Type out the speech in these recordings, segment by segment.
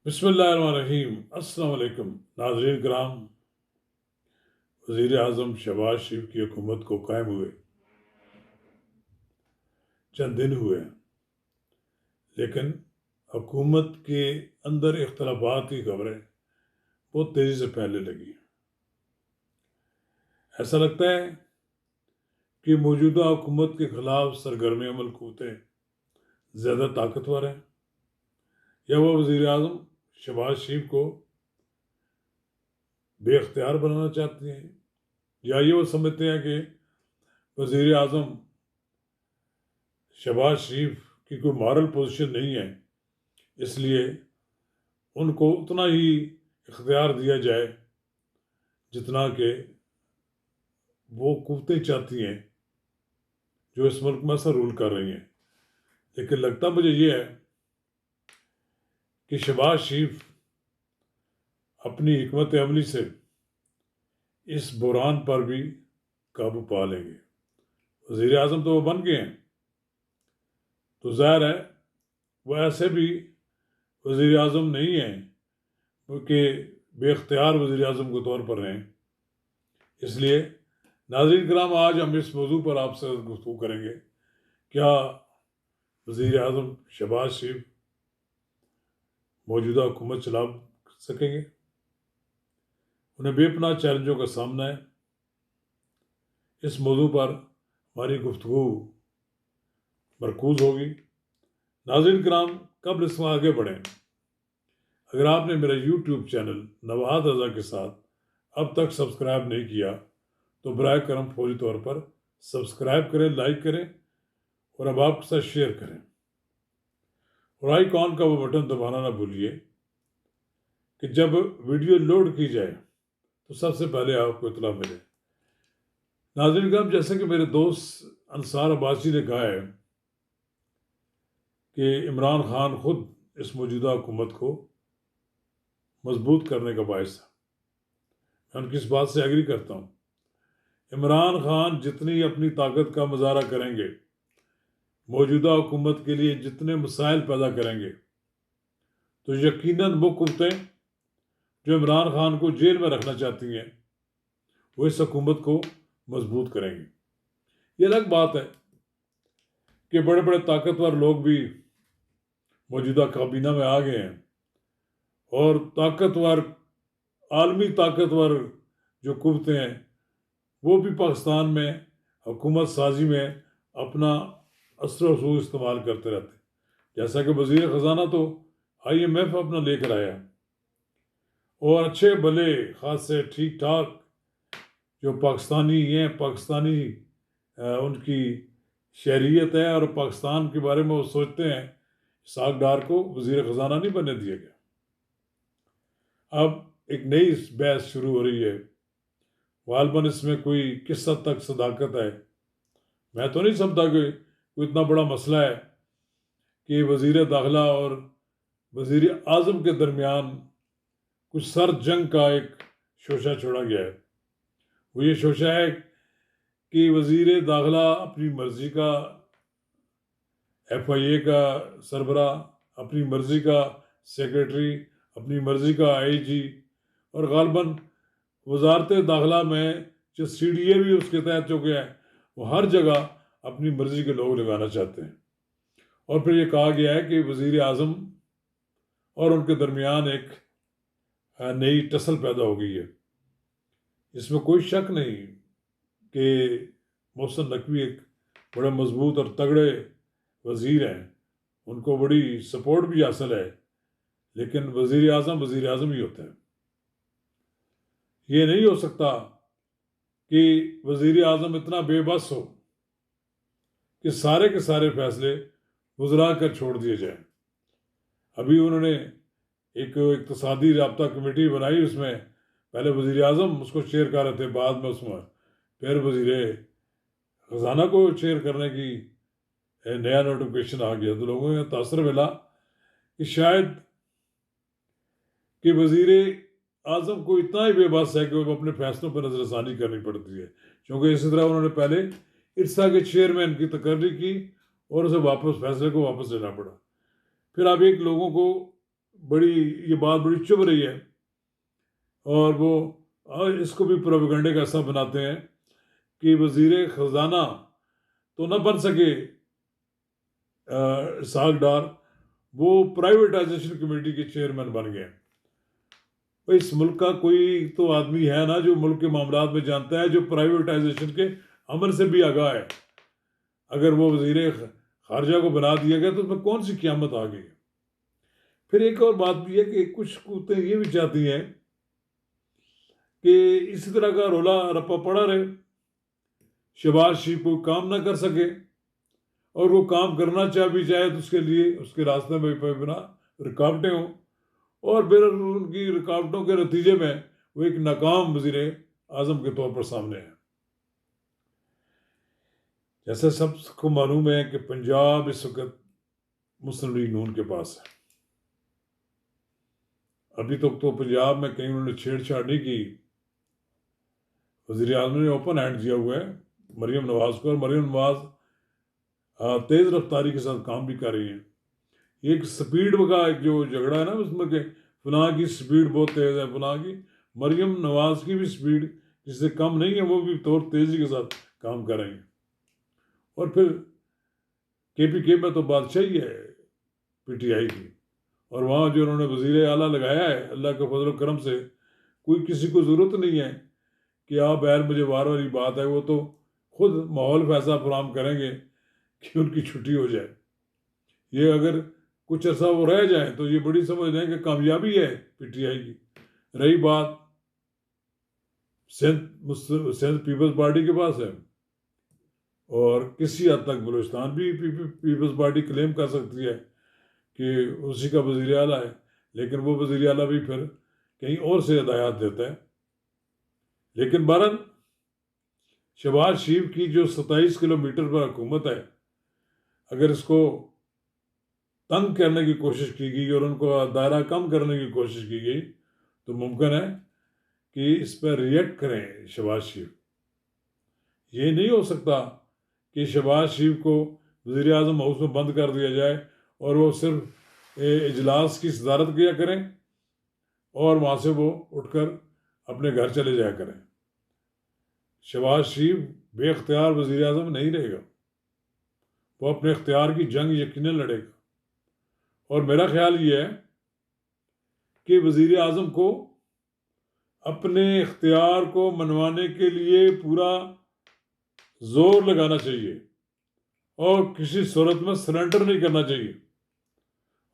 بسم اللہ الرحمن الرحیم۔ السلام علیکم ناظرین کرام۔ وزیر اعظم شہباز شریف کی حکومت کو قائم ہوئے چند دن ہوئے ہیں، لیکن حکومت کے اندر اختلافات کی خبریں بہت تیزی سے پھیلنے لگی ہیں۔ ایسا لگتا ہے کہ موجودہ حکومت کے خلاف سرگرم عمل قوتیں زیادہ طاقتور ہیں، یا وہ وزیر اعظم شہباز شریف کو بے اختیار بنانا چاہتے ہیں، یا یہ وہ سمجھتے ہیں کہ وزیر اعظم شہباز شریف کی کوئی مارل پوزیشن نہیں ہے، اس لیے ان کو اتنا ہی اختیار دیا جائے جتنا کہ وہ قوتیں چاہتی ہیں جو اس ملک میں اثر رول کر رہی ہیں۔ لیکن لگتا مجھے یہ ہے کہ شہباز شریف اپنی حکمت عملی سے اس بحران پر بھی قابو پا لیں گے۔ وزیر اعظم تو وہ بن گئے ہیں، تو ظاہر ہے وہ ایسے بھی وزیر اعظم نہیں ہیں کہ بے اختیار وزیر اعظم کے طور پر رہیں۔ اس لیے ناظرین کرام، آج ہم اس موضوع پر آپ سے گفتگو کریں گے، کیا وزیر اعظم شہباز شریف موجودہ حکومت چلا سکیں گے؟ انہیں بے پناہ چیلنجوں کا سامنا ہے۔ اس موضوع پر ہماری گفتگو مرکوز ہوگی۔ ناظرین کرام، قبل اس میں آگے بڑھیں، اگر آپ نے میرا یوٹیوب چینل نواد رضا کے ساتھ اب تک سبسکرائب نہیں کیا تو براہ کرم فوری طور پر سبسکرائب کریں، لائک کریں اور اب آپ کے ساتھ شیئر کریں، اور آئیکن کا وہ بٹن دبانا نہ بھولیے کہ جب ویڈیو لوڈ کی جائے تو سب سے پہلے آپ کو اطلاع ملے۔ ناظرین کرام، جیسے کہ میرے دوست انصار عباسی نے کہا ہے کہ عمران خان خود اس موجودہ حکومت کو مضبوط کرنے کا باعث ہے۔ میں ان کی اس بات سے ایگری کرتا ہوں۔ عمران خان جتنی اپنی طاقت کا مظاہرہ کریں گے، موجودہ حکومت کے لیے جتنے مسائل پیدا کریں گے، تو یقیناً وہ قوتیں جو عمران خان کو جیل میں رکھنا چاہتی ہیں وہ اس حکومت کو مضبوط کریں گی۔ یہ الگ بات ہے کہ بڑے بڑے طاقتور لوگ بھی موجودہ کابینہ میں آ گئے ہیں، اور عالمی طاقتور جو قوتیں ہیں وہ بھی پاکستان میں حکومت سازی میں اپنا اثر و رسوخ استعمال کرتے رہتے ہیں۔ جیسا کہ وزیر خزانہ تو IMF اپنا لے کر آیا، اور اچھے بھلے خاصے ٹھیک ٹھاک جو پاکستانی ہیں، پاکستانی ان کی شہریت ہے اور پاکستان کے بارے میں وہ سوچتے ہیں، اسحاق ڈار کو وزیر خزانہ نہیں بننے دیا گیا۔ اب ایک نئی بحث شروع ہو رہی ہے، غالباً اس میں کوئی کس حد تک صداقت ہے، میں تو نہیں سمجھتا کہ کوئی اتنا بڑا مسئلہ ہے کہ وزیر داخلہ اور وزیر اعظم کے درمیان کچھ سرد جنگ کا ایک شوشہ چھوڑا گیا ہے۔ وہ یہ شوشہ ہے کہ وزیر داخلہ اپنی مرضی کا FIA کا سربراہ، اپنی مرضی کا سیکریٹری، اپنی مرضی کا IG، اور غالباً وزارت داخلہ میں جو CDA بھی اس کے تحت چکے ہیں، وہ ہر جگہ اپنی مرضی کے لوگ لگانا چاہتے ہیں۔ اور پھر یہ کہا گیا ہے کہ وزیر اعظم اور ان کے درمیان ایک نئی ٹسل پیدا ہو گئی ہے۔ اس میں کوئی شک نہیں کہ محسن نقوی ایک بڑے مضبوط اور تگڑے وزیر ہیں، ان کو بڑی سپورٹ بھی حاصل ہے، لیکن وزیر اعظم ہی ہوتا ہے۔ یہ نہیں ہو سکتا کہ وزیر اعظم اتنا بے بس ہو کہ سارے کے سارے فیصلے وزراء کر چھوڑ دیے جائیں۔ ابھی انہوں نے ایک اقتصادی رابطہ کمیٹی بنائی، اس میں پہلے وزیر اعظم اس کو چیئر کر رہے تھے، بعد میں اس میں پھر وزیر خزانہ کو چیئر کرنے کی نیا نوٹیفکیشن آ گیا، تو لوگوں نے تاثر ملا کہ شاید کہ وزیر اعظم کو اتنا ہی بے بس ہے کہ وہ اپنے فیصلوں پر نظر ثانی کرنی پڑتی ہے، کیونکہ اسی طرح انہوں نے پہلے ارسا کے چیئرمین کی تقرری کی اور اسے فیصلے کو واپس لینا پڑا۔ پھر اب ایک لوگوں کو یہ بات بڑی چبھ رہی ہے، اور وہ اس کو بھی پروپیگنڈے کا حصہ بناتے ہیں کہ وزیر خزانہ تو نہ بن سکے اسحاق ڈار، وہ پرائیویٹائزیشن کمیٹی کے چیئرمین بن گئے۔ اس ملک کا کوئی تو آدمی ہے نا جو ملک کے معاملات میں جانتا ہے، جو پرائیویٹائزیشن کے عمل سے بھی آگاہ ہے۔ اگر وہ وزیر خارجہ کو بنا دیا گیا تو اس میں کون سی قیامت آ گئی؟ پھر ایک اور بات بھی ہے کہ کچھ قوتیں یہ بھی چاہتی ہیں کہ اسی طرح کا رولا رپا پڑا رہے، شہباز شریف کو کام نہ کر سکے، اور وہ کام کرنا بھی چاہے تو اس کے لیے اس کے راستے میں بنا رکاوٹیں ہوں، اور پھر ان کی رکاوٹوں کے نتیجے میں وہ ایک ناکام وزیر اعظم کے طور پر سامنے ہے۔ جیسے سب کو معلوم ہے کہ پنجاب اس وقت مسلم لیگ نون کے پاس ہے۔ ابھی تک تو پنجاب میں کہیں انہوں نے چھیڑ چھاڑ نہیں کی، وزیر اعظم نے اوپن ہینڈ دیا ہوا ہے مریم نواز کو، اور مریم نواز تیز رفتاری کے ساتھ کام بھی کر رہی ہیں۔ یہ ایک سپیڈ کا ایک جو جھگڑا ہے نا اس میں، کہ فلاں کی سپیڈ بہت تیز ہے، فلاں کی، مریم نواز کی بھی سپیڈ جس سے کم نہیں ہے، وہ بھی تیزی کے ساتھ کام کر رہی ہیں۔ اور پھر کے پی کے میں تو بادشاہی ہے پی ٹی آئی کی، اور وہاں جو انہوں نے وزیر اعلیٰ لگایا ہے، اللہ کے فضل و کرم سے کوئی کسی کو ضرورت نہیں ہے کہ آپ بہر مجھے وار والی بات ہے، وہ تو خود ماحول فیصلہ فراہم کریں گے کہ ان کی چھٹی ہو جائے۔ یہ اگر کچھ عرصہ وہ رہ جائیں تو یہ بڑی سمجھ لیں کہ کامیابی ہے پی ٹی آئی کی۔ رہی بات سندھ پیپلز پارٹی کے پاس ہے، اور کسی حد تک بلوچستان بھی پیپلز پارٹی کلیم کر سکتی ہے کہ اسی کا وزیر اعلیٰ ہے، لیکن وہ وزیر اعلیٰ بھی پھر کہیں اور سے ہدایات دیتا ہے۔ لیکن بہرحال شہباز شریف کی جو 27 کلومیٹر پر حکومت ہے، اگر اس کو تنگ کرنے کی کوشش کی گئی اور ان کو دائرہ کم کرنے کی کوشش کی گئی تو ممکن ہے کہ اس پر ریئیکٹ کریں شہباز شریف۔ یہ نہیں ہو سکتا کہ شہباز شریف کو وزیر اعظم ہاؤس میں بند کر دیا جائے اور وہ صرف اجلاس کی صدارت کیا کریں اور وہاں سے وہ اٹھ کر اپنے گھر چلے جایا کریں۔ شہباز شریف بے اختیار وزیر اعظم نہیں رہے گا، وہ اپنے اختیار کی جنگ یقیناً لڑے گا۔ اور میرا خیال یہ ہے کہ وزیر اعظم کو اپنے اختیار کو منوانے کے لیے پورا زور لگانا چاہیے اور کسی صورت میں سرنڈر نہیں کرنا چاہیے،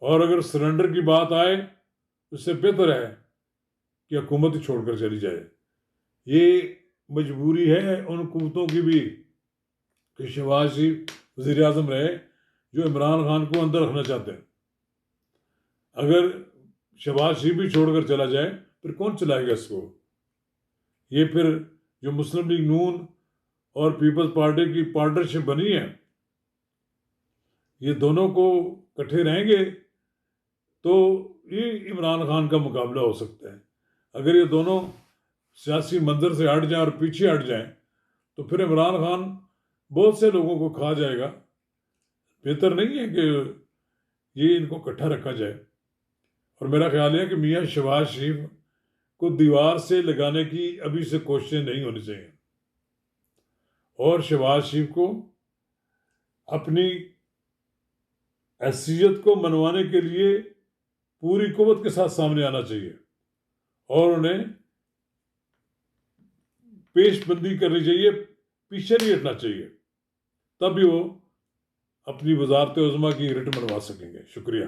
اور اگر سرنڈر کی بات آئے اس سے بہتر ہے کہ حکومت ہی چھوڑ کر چلی جائے۔ یہ مجبوری ہے ان قوتوں کی بھی کہ شہباز شریف وزیر اعظم رہے جو عمران خان کو اندر رکھنا چاہتے ہیں۔ اگر شہباز شریف بھی چھوڑ کر چلا جائے پھر کون چلائے گا اس کو؟ یہ پھر جو مسلم لیگ نون اور پیپلز پارٹی کی پارٹنرشپ بنی ہے، یہ دونوں کو کٹھے رہیں گے تو یہ عمران خان کا مقابلہ ہو سکتا ہے۔ اگر یہ دونوں سیاسی منظر سے ہٹ جائیں اور پیچھے ہٹ جائیں تو پھر عمران خان بہت سے لوگوں کو کھا جائے گا۔ بہتر نہیں ہے کہ یہ ان کو اکٹھا رکھا جائے۔ اور میرا خیال ہے کہ میاں شہباز شریف کو دیوار سے لگانے کی ابھی سے کوششیں نہیں ہونی چاہیے، اور شہباز شریف کو اپنی حیثیت کو منوانے کے لیے پوری قوت کے ساتھ سامنے آنا چاہیے، اور انہیں پیش بندی کرنی چاہیے، پیچھے نہیں ہٹنا چاہیے، تب بھی وہ اپنی وزارت عظمیٰ کی رٹ منوا سکیں گے۔ شکریہ۔